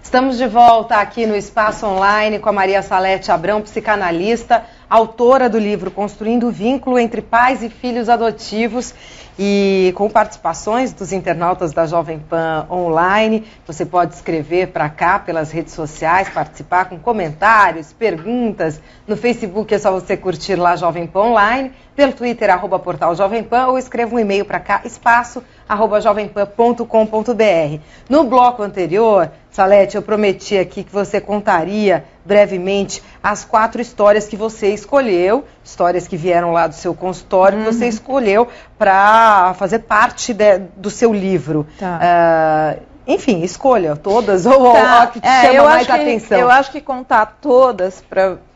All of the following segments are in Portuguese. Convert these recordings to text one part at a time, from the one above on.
Estamos de volta aqui no Espaço Online com a Maria Salete Abrão, psicanalista, autora do livro Construindo o Vínculo entre Pais e Filhos Adotivos, e com participações dos internautas da Jovem Pan Online. Você pode escrever para cá pelas redes sociais, participar com comentários, perguntas. No Facebook é só você curtir lá Jovem Pan Online, pelo Twitter @portal Jovem Pan, ou escreva um e-mail para cá, espaço@jovempan.com.br. No bloco anterior, Salete, eu prometi aqui que você contaria brevemente as 4 histórias que você escolheu, histórias que vieram lá do seu consultório, que você escolheu para fazer parte do seu livro. Tá. Enfim, escolha todas ou a que te chama mais atenção. Eu acho que contar todas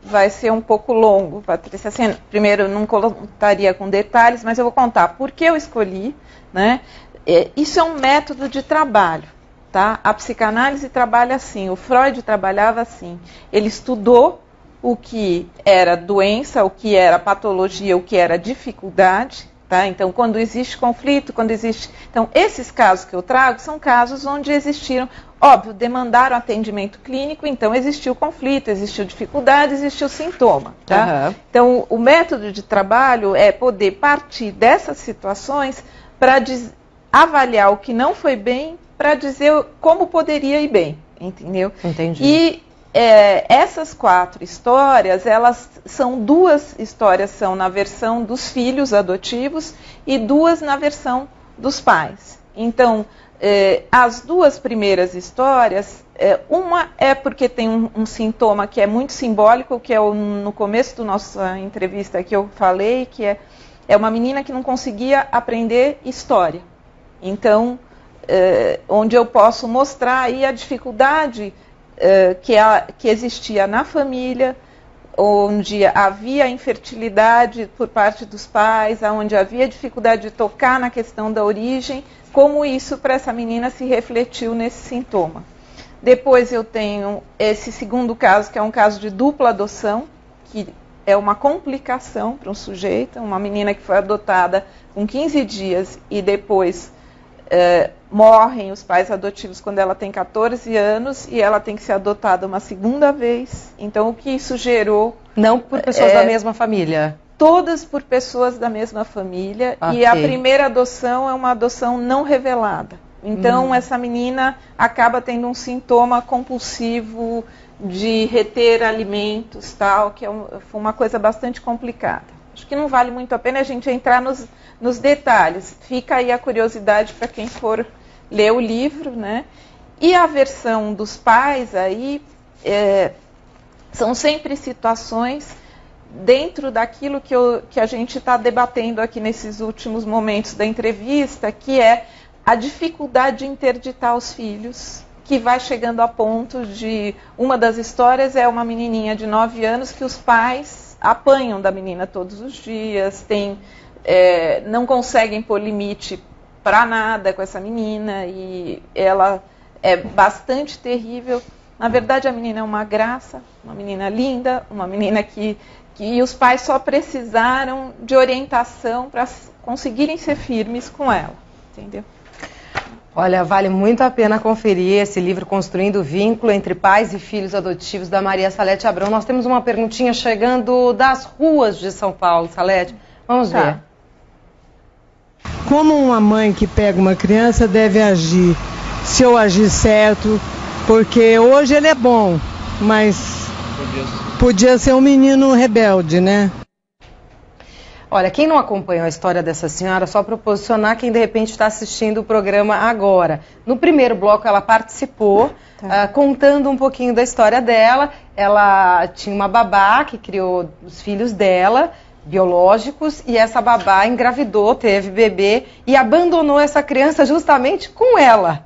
vai ser um pouco longo, Patrícia. Assim, primeiro, não contaria com detalhes, mas eu vou contar por que eu escolhi, né? Isso é um método de trabalho. Tá? A psicanálise trabalha assim, o Freud trabalhava assim. Ele estudou o que era doença, o que era patologia, o que era dificuldade. Tá? Então, quando existe conflito, Então, esses casos que eu trago são casos onde existiram, óbvio, demandaram atendimento clínico, então existiu conflito, existiu dificuldade, existiu sintoma. Tá? Uhum. Então, o método de trabalho é poder partir dessas situações para avaliar o que não foi bem, para dizer como poderia ir bem, entendeu? Entendi. E essas 4 histórias, elas são 2 histórias são na versão dos filhos adotivos e 2 na versão dos pais. Então, as 2 primeiras histórias, uma é porque tem um sintoma que é muito simbólico, que é no começo da nossa entrevista que eu falei, que é uma menina que não conseguia aprender história. Então, onde eu posso mostrar aí a dificuldade que existia na família, onde havia infertilidade por parte dos pais, onde havia dificuldade de tocar na questão da origem, como isso para essa menina se refletiu nesse sintoma. Depois eu tenho esse segundo caso, que é um caso de dupla adoção, que é uma complicação para um sujeito, uma menina que foi adotada com 15 dias e depois morrem os pais adotivos quando ela tem 14 anos e ela tem que ser adotada uma segunda vez. Então, o que isso gerou... Não por pessoas da mesma família? Todas por pessoas da mesma família. Okay. E a primeira adoção é uma adoção não revelada. Então, essa menina acaba tendo um sintoma compulsivo de reter alimentos, tal, que foi uma coisa bastante complicada. Acho que não vale muito a pena a gente entrar nos detalhes. Fica aí a curiosidade para quem for ler o livro, né? E a versão dos pais aí são sempre situações dentro daquilo que a gente está debatendo aqui nesses últimos momentos da entrevista, que é a dificuldade de interditar os filhos, que vai chegando a ponto de... Uma das histórias é uma menininha de 9 anos que os pais apanham da menina todos os dias, não conseguem pôr limite para nada com essa menina, e ela é bastante terrível. Na verdade, a menina é uma graça, uma menina linda, uma menina que os pais só precisaram de orientação para conseguirem ser firmes com ela, entendeu? Olha, vale muito a pena conferir esse livro Construindo o Vínculo entre Pais e Filhos Adotivos, da Maria Salete Abrão. Nós temos uma perguntinha chegando das ruas de São Paulo, Salete. Vamos ver. Como uma mãe que pega uma criança deve agir? Se eu agir certo, porque hoje ele é bom, mas podia ser um menino rebelde, né? Olha, quem não acompanhou a história dessa senhora, só para posicionar quem de repente está assistindo o programa agora. No primeiro bloco ela participou, contando um pouquinho da história dela. Ela tinha uma babá que criou os filhos dela, biológicos, e essa babá engravidou, teve bebê e abandonou essa criança justamente com ela.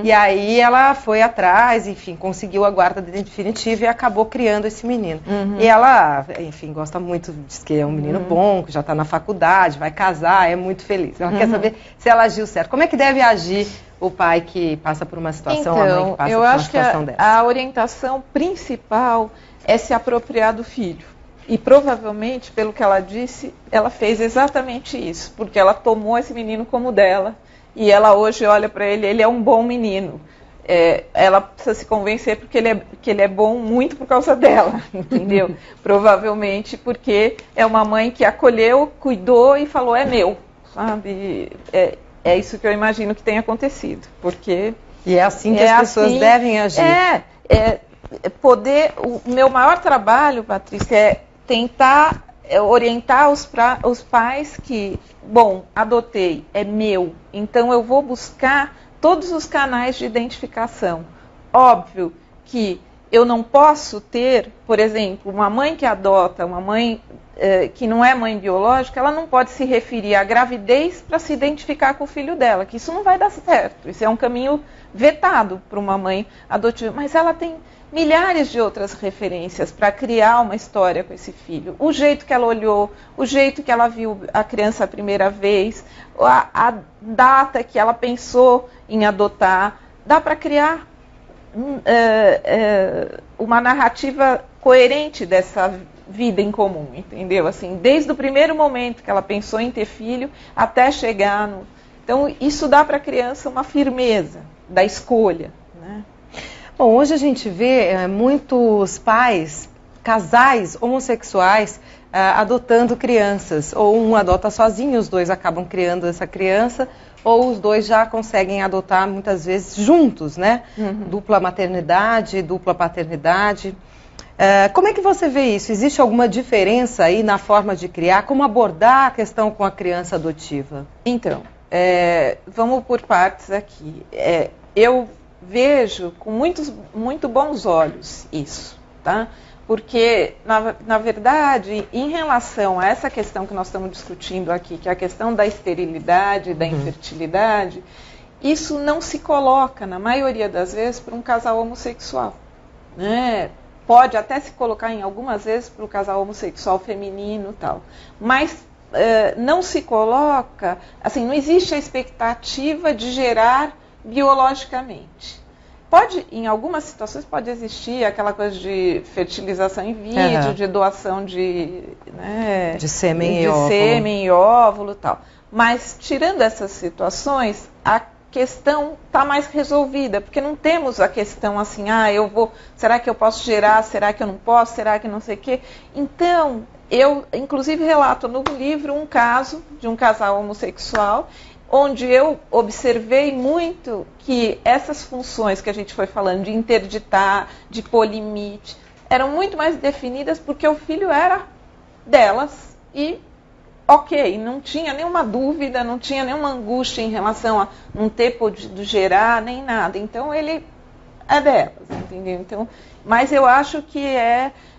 E aí ela foi atrás, enfim, conseguiu a guarda definitiva e acabou criando esse menino. E ela, enfim, gosta muito, diz que é um menino bom, que já está na faculdade, vai casar, é muito feliz. Ela quer saber se ela agiu certo. Como é que deve agir o pai que passa por uma situação, a mãe que passa por uma situação dessa? A orientação principal é se apropriar do filho. E provavelmente, pelo que ela disse, ela fez exatamente isso, porque ela tomou esse menino como dela, e ela hoje olha para ele, ele é um bom menino. ela precisa se convencer porque ele é bom muito por causa dela, entendeu? Provavelmente porque é uma mãe que acolheu, cuidou e falou, é meu, sabe? É isso que eu imagino que tenha acontecido, porque... E é assim que as pessoas devem agir. O meu maior trabalho, Patrícia, é tentar orientar os pais que, bom, adotei, é meu, então eu vou buscar todos os canais de identificação. Óbvio que eu não posso ter, por exemplo, uma mãe que adota, uma mãe que não é mãe biológica, ela não pode se referir à gravidez para se identificar com o filho dela, que isso não vai dar certo. Isso é um caminho vetado para uma mãe adotiva, mas ela tem milhares de outras referências para criar uma história com esse filho. O jeito que ela olhou, o jeito que ela viu a criança a primeira vez, a data que ela pensou em adotar. Dá para criar uma narrativa coerente dessa vida em comum, entendeu? Assim, desde o primeiro momento que ela pensou em ter filho até chegar no... Então, isso dá para a criança uma firmeza da escolha, né? Bom, hoje a gente vê muitos pais, casais homossexuais adotando crianças. Ou um adota sozinho, os dois acabam criando essa criança, ou os dois já conseguem adotar muitas vezes juntos, né? Dupla maternidade, dupla paternidade. Como é que você vê isso? Existe alguma diferença aí na forma de criar? Como abordar a questão com a criança adotiva? Então, vamos por partes aqui. Eu vejo com muito bons olhos isso, tá? Porque, na verdade, em relação a essa questão que nós estamos discutindo aqui, que é a questão da esterilidade, da infertilidade, isso não se coloca, na maioria das vezes, para um casal homossexual, né? Pode até se colocar em algumas vezes para o casal homossexual feminino e tal, mas não se coloca, assim, não existe a expectativa de gerar biologicamente. Pode, em algumas situações, pode existir aquela coisa de fertilização in vitro, de doação de sêmen e óvulo e tal. Mas, tirando essas situações, a questão está mais resolvida, porque não temos a questão assim, será que eu posso gerar, será que eu não posso, será que não sei o quê? Então, eu, inclusive, relato no livro um caso de um casal homossexual, onde eu observei muito que essas funções que a gente foi falando, de interditar, de pôr limite, eram muito mais definidas porque o filho era delas e, ok, não tinha nenhuma dúvida, não tinha nenhuma angústia em relação a não ter podido gerar, nem nada. Então, ele é delas, entendeu? Então, mas eu acho que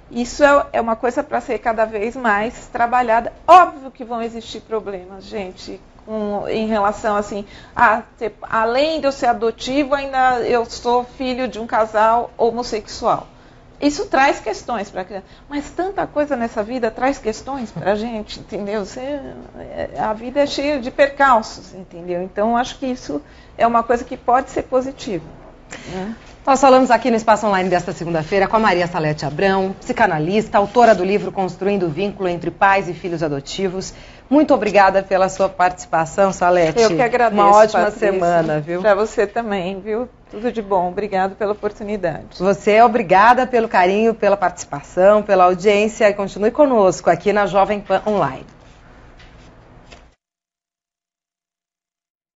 isso é uma coisa para ser cada vez mais trabalhada. Óbvio que vão existir problemas, gente, em relação assim, além de eu ser adotivo, ainda eu sou filho de um casal homossexual. Isso traz questões para a criança. Mas tanta coisa nessa vida traz questões para a gente, entendeu? A vida é cheia de percalços, entendeu? Então, acho que isso é uma coisa que pode ser positiva, né? Nós falamos aqui no Espaço Online desta segunda-feira com a Maria Salete Abrão, psicanalista, autora do livro Construindo o Vínculo entre Pais e Filhos Adotivos. Muito obrigada pela sua participação, Salete. Eu que agradeço, uma ótima Patrícia. Semana, viu? Para você também, viu? Tudo de bom. Obrigado pela oportunidade. Você é obrigada pelo carinho, pela participação, pela audiência e continue conosco aqui na Jovem Pan Online.